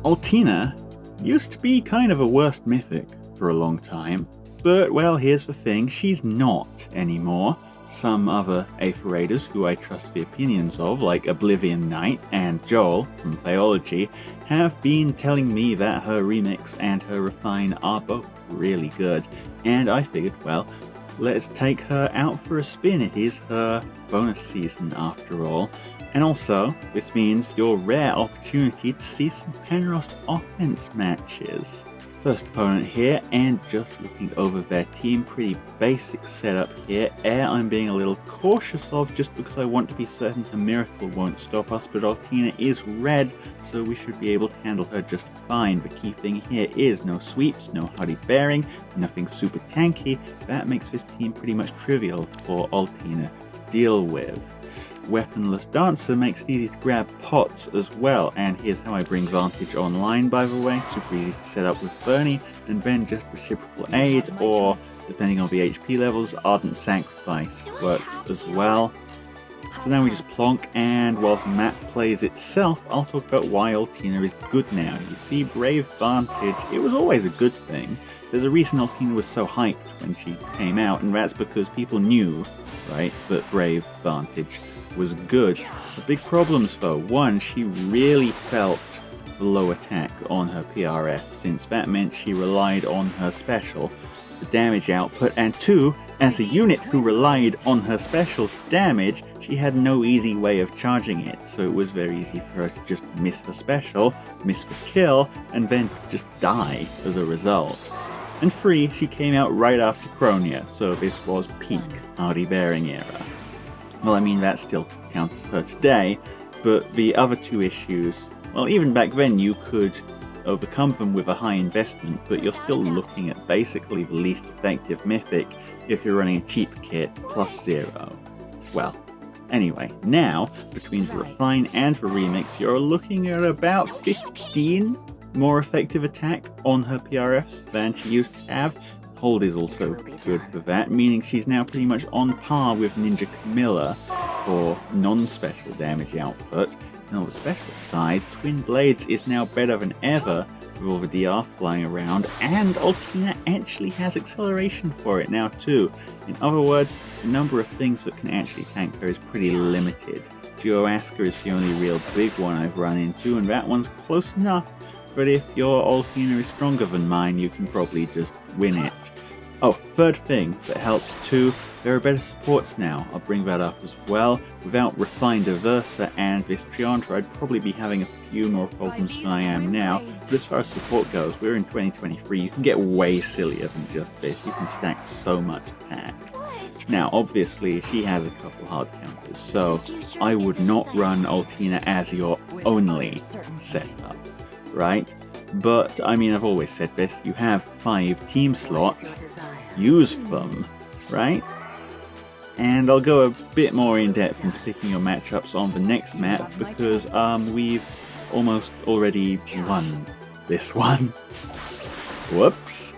Altina used to be kind of a worst mythic for a long time, but well, here's the thing, she's not anymore. Some other Aether Raiders who I trust the opinions of, like Oblivion Knight and Joel from Theology, have been telling me that her remix and her refine are both really good, and I figured, well, let's take her out for a spin. It is her bonus season after all. And also, this means your rare opportunity to see some Penrose offense matches. First opponent here, and just looking over their team, pretty basic setup here. Air I'm being a little cautious of just because I want to be certain her miracle won't stop us, but Altina is red, so we should be able to handle her just fine. The key thing here is no sweeps, no hardy bearing, nothing super tanky. That makes this team pretty much trivial for Altina to deal with. Weaponless Dancer makes it easy to grab pots as well, and here's how I bring Vantage online, by the way. Super easy to set up with Bernie, and then just Reciprocal Aid, or depending on the HP levels, Ardent Sacrifice works as well. So now we just plonk, and while the map plays itself, I'll talk about why Altina is good now. You see, Brave Vantage, it was always a good thing. There's a reason Altina was so hyped when she came out, and that's because people knew, right, that Brave Vantage was good. The big problems though, one, she really felt the low attack on her PRF, since that meant she relied on her special, the damage output, and two, as a unit who relied on her special damage, she had no easy way of charging it, so it was very easy for her to just miss her special, miss the kill, and then just die as a result. And three, she came out right after Chronia, so this was peak Hardy Bearing era. Well, I mean, that still counts her today, but the other two issues, well, even back then you could overcome them with a high investment, but you're still looking at basically the least effective mythic if you're running a cheap kit plus 0. Well, anyway, now, between the Refine and the Remix, you're looking at about 15 more effective attack on her PRFs than she used to have. Hold is also good for that, meaning she's now pretty much on par with Ninja Camilla for non-special damage output. And on the special side, Twin Blades is now better than ever with all the DR flying around, and Altina actually has acceleration for it now too. In other words, the number of things that can actually tank her is pretty limited. Geoasker is the only real big one I've run into, and that one's close enough. But if your Altina is stronger than mine, you can probably just win it. Oh, third thing that helps too, there are better supports now. I'll bring that up as well. Without Refined Aversa and this Triandra, I'd probably be having a few more problems than I am now. But as far as support goes, we're in 2023, you can get way sillier than just this. You can stack so much attack. Now, obviously, she has a couple hard counters, so I would not run Altina as your only setup. Right? But, I mean, I've always said this, you have 5 team slots, use them, right? And I'll go a bit more in depth into picking your matchups on the next map, because we've almost already won this one. Whoops.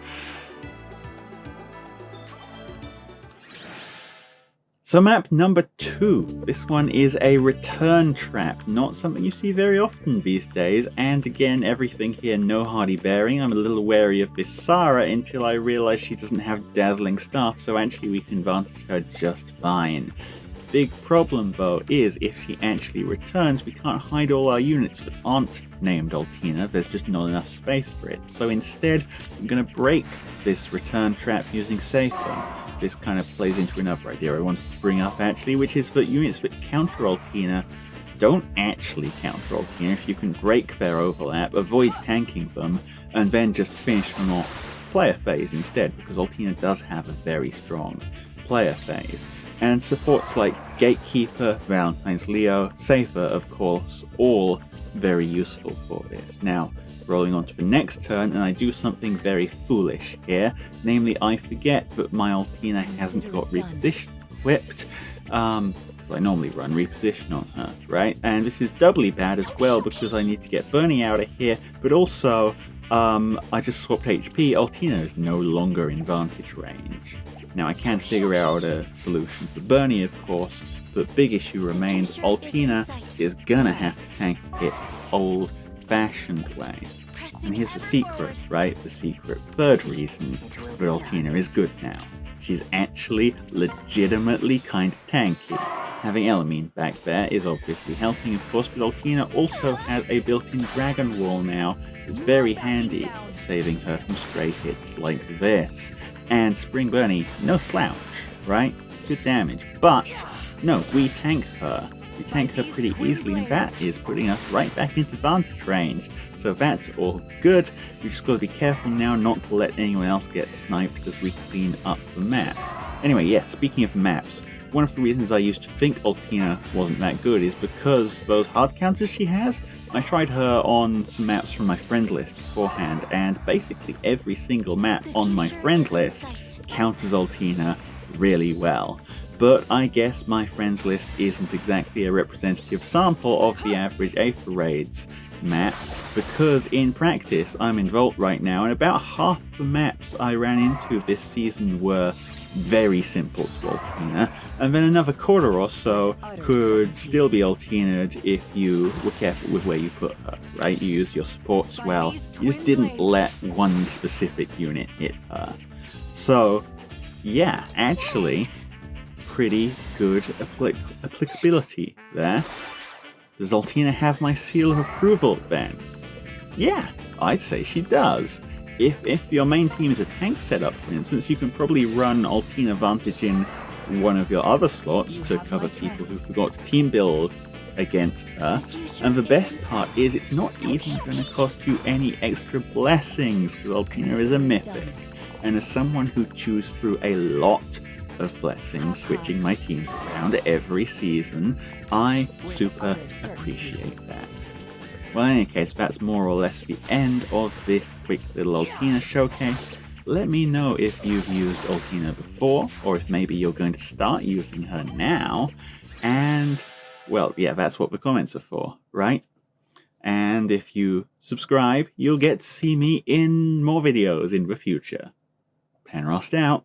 So map number 2, this one is a return trap, not something you see very often these days, and again everything here no hardy bearing. I'm a little wary of this Sarah until I realise she doesn't have dazzling stuff, so actually we can Vantage her just fine. Big problem though is if she actually returns, we can't hide all our units that aren't named Altina, there's just not enough space for it. So instead I'm going to break this return trap using Safer. This kind of plays into another idea I wanted to bring up actually, which is that units that counter Altina don't actually counter Altina. If you can break their overlap, avoid tanking them, and then just finish them off player phase instead, because Altina does have a very strong player phase. And supports like Gatekeeper, Valentine's Leo, Safer of course, all very useful for this. Now, rolling on to the next turn, and I do something very foolish here, namely I forget that my Altina hasn't got Reposition equipped, because I normally run Reposition on her, right? And this is doubly bad as well because I need to get Bernie out of here, but also I just swapped HP, Altina is no longer in Vantage range. Now I can figure out a solution for Bernie of course, but big issue remains, Altina is gonna have to tank hit old old-fashioned way. And here's the secret, right? The secret third reason that Altina is good now. She's actually legitimately kind of tanky. Having Elamine back there is obviously helping, of course, but Altina also has a built-in Dragon Wall now. It's very handy, saving her from stray hits like this. And Spring Bunny, no slouch, right? Good damage. But, no, we tank her. We tank her pretty easily, and that is putting us right back into Vantage range. So that's all good. We just gotta be careful now not to let anyone else get sniped because we clean up the map. Anyway, yeah, speaking of maps, one of the reasons I used to think Altina wasn't that good is because those hard counters she has. I tried her on some maps from my friend list beforehand, and basically every single map on my friend list counters Altina really well. But I guess my friends list isn't exactly a representative sample of the average Aether raids map, because in practice I'm in Vault right now, and about half the maps I ran into this season were very simple to Altina, and then another quarter or so could still be Altina'd if you were careful with where you put her, right? You used your supports well, you just didn't let one specific unit hit her. So yeah, actually pretty good applicability there. Does Altina have my seal of approval then? Yeah, I'd say she does. If your main team is a tank setup, for instance, you can probably run Altina Vantage in one of your other slots to cover people who forgot to team build against her. And the best part is it's not even going to cost you any extra blessings, because Altina is a mythic. And as someone who chews through a lot of blessings, switching my teams around every season, I super appreciate that. Well, in any case, that's more or less the end of this quick little Altina showcase. Let me know if you've used Altina before, or if maybe you're going to start using her now. And, well, yeah, that's what the comments are for, right? And if you subscribe, you'll get to see me in more videos in the future. Penrost out.